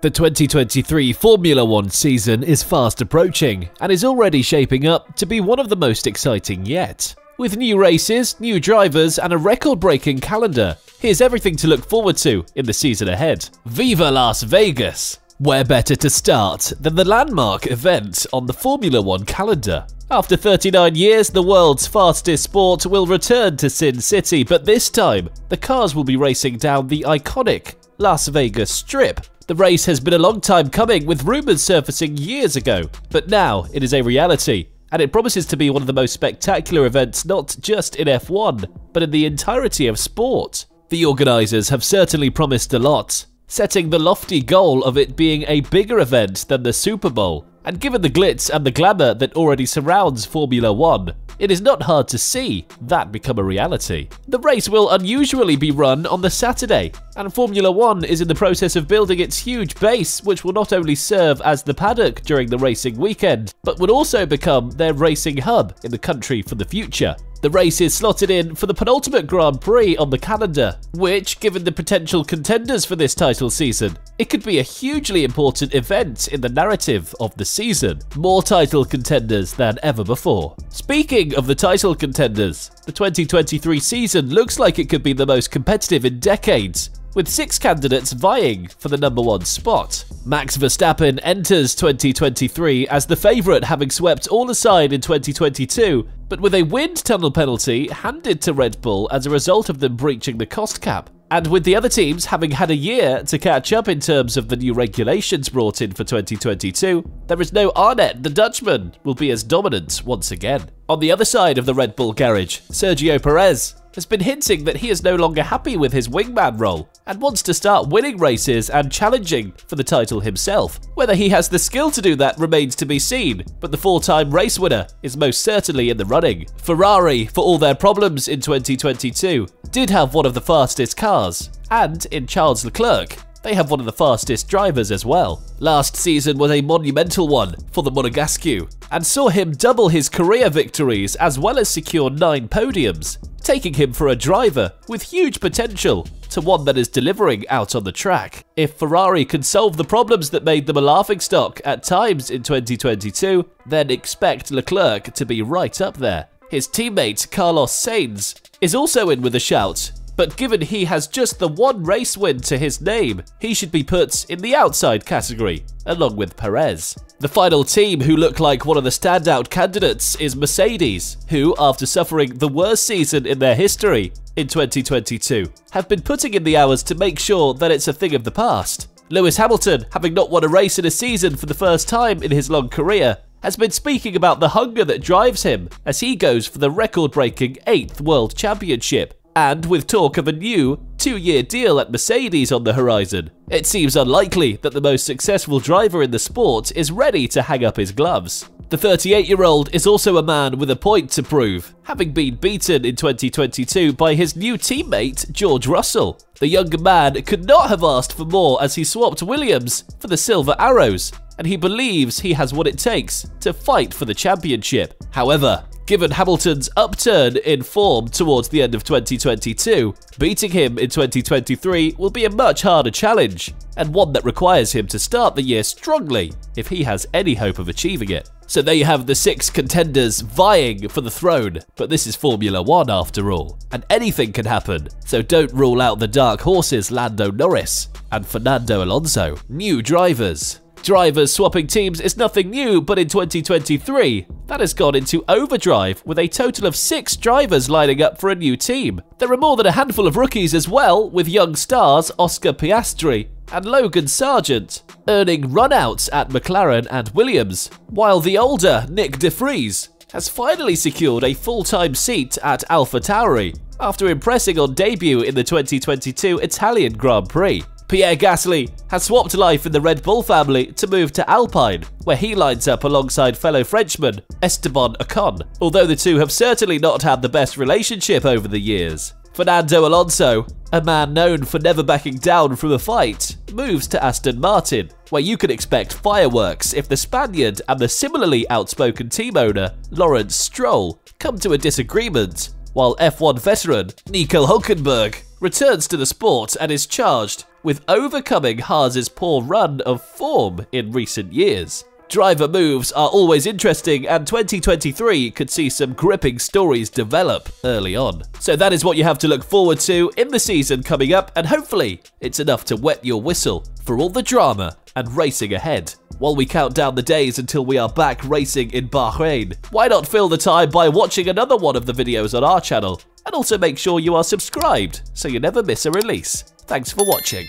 The 2023 Formula One season is fast approaching and is already shaping up to be one of the most exciting yet. With new races, new drivers and a record-breaking calendar, here's everything to look forward to in the season ahead. Viva Las Vegas! Where better to start than the landmark event on the Formula One calendar? After 39 years, the world's fastest sport will return to Sin City, but this time, the cars will be racing down the iconic Las Vegas Strip. The race has been a long time coming, with rumours surfacing years ago, but now it is a reality, and it promises to be one of the most spectacular events not just in F1, but in the entirety of sport. The organisers have certainly promised a lot, setting the lofty goal of it being a bigger event than the Super Bowl, and given the glitz and the glamour that already surrounds Formula One, it is not hard to see that become a reality. The race will unusually be run on the Saturday, and Formula One is in the process of building its huge base, which will not only serve as the paddock during the racing weekend, but would also become their racing hub in the country for the future. The race is slotted in for the penultimate Grand Prix on the calendar, which, given the potential contenders for this title season, it could be a hugely important event in the narrative of the season. More title contenders than ever before. Speaking of the title contenders, the 2023 season looks like it could be the most competitive in decades, with 6 candidates vying for the #1 spot. Max Verstappen enters 2023 as the favourite, having swept all aside in 2022, but with a wind tunnel penalty handed to Red Bull as a result of them breaching the cost cap. And with the other teams having had a year to catch up in terms of the new regulations brought in for 2022, there is no Arnett, the Dutchman, will be as dominant once again. On the other side of the Red Bull garage, Sergio Perez has been hinting that he is no longer happy with his wingman role and wants to start winning races and challenging for the title himself. Whether he has the skill to do that remains to be seen, but the 4-time race winner is most certainly in the running. Ferrari, for all their problems in 2022, did have one of the fastest cars, and in Charles Leclerc, they have one of the fastest drivers as well. Last season was a monumental one for the Monegasque, and saw him double his career victories as well as secure 9 podiums, taking him for a driver with huge potential to one that is delivering out on the track. If Ferrari can solve the problems that made them a laughingstock at times in 2022, then expect Leclerc to be right up there. His teammate Carlos Sainz is also in with a shout, but given he has just the 1 race win to his name, he should be put in the outside category, along with Perez. The final team who look like one of the standout candidates is Mercedes, who, after suffering the worst season in their history in 2022, have been putting in the hours to make sure that it's a thing of the past. Lewis Hamilton, having not won a race in a season for the first time in his long career, has been speaking about the hunger that drives him as he goes for the record-breaking 8th World Championship. And with talk of a new 2-year deal at Mercedes on the horizon, it seems unlikely that the most successful driver in the sport is ready to hang up his gloves. The 38-year-old is also a man with a point to prove, having been beaten in 2022 by his new teammate George Russell. The younger man could not have asked for more as he swapped Williams for the Silver Arrows, and he believes he has what it takes to fight for the championship. However, given Hamilton's upturn in form towards the end of 2022, beating him in 2023 will be a much harder challenge, and one that requires him to start the year strongly if he has any hope of achieving it. So there you have the 6 contenders vying for the throne, but this is Formula One after all, and anything can happen, so don't rule out the dark horses Lando Norris and Fernando Alonso. New drivers. Drivers swapping teams is nothing new, but in 2023, that has gone into overdrive with a total of 6 drivers lining up for a new team. There are more than a handful of rookies as well, with young stars Oscar Piastri and Logan Sargent earning runouts at McLaren and Williams, while the older Nick De Vries has finally secured a full-time seat at AlphaTauri after impressing on debut in the 2022 Italian Grand Prix. Pierre Gasly has swapped life in the Red Bull family to move to Alpine, where he lines up alongside fellow Frenchman Esteban Ocon, although the two have certainly not had the best relationship over the years. Fernando Alonso, a man known for never backing down from a fight, moves to Aston Martin, where you can expect fireworks if the Spaniard and the similarly outspoken team owner Lawrence Stroll come to a disagreement, while F1 veteran Nico Hülkenberg returns to the sport and is charged with overcoming Haas's poor run of form in recent years. Driver moves are always interesting, and 2023 could see some gripping stories develop early on. So that is what you have to look forward to in the season coming up, and hopefully it's enough to wet your whistle for all the drama and racing ahead. While we count down the days until we are back racing in Bahrain, why not fill the time by watching another one of the videos on our channel, and also make sure you are subscribed so you never miss a release. Thanks for watching.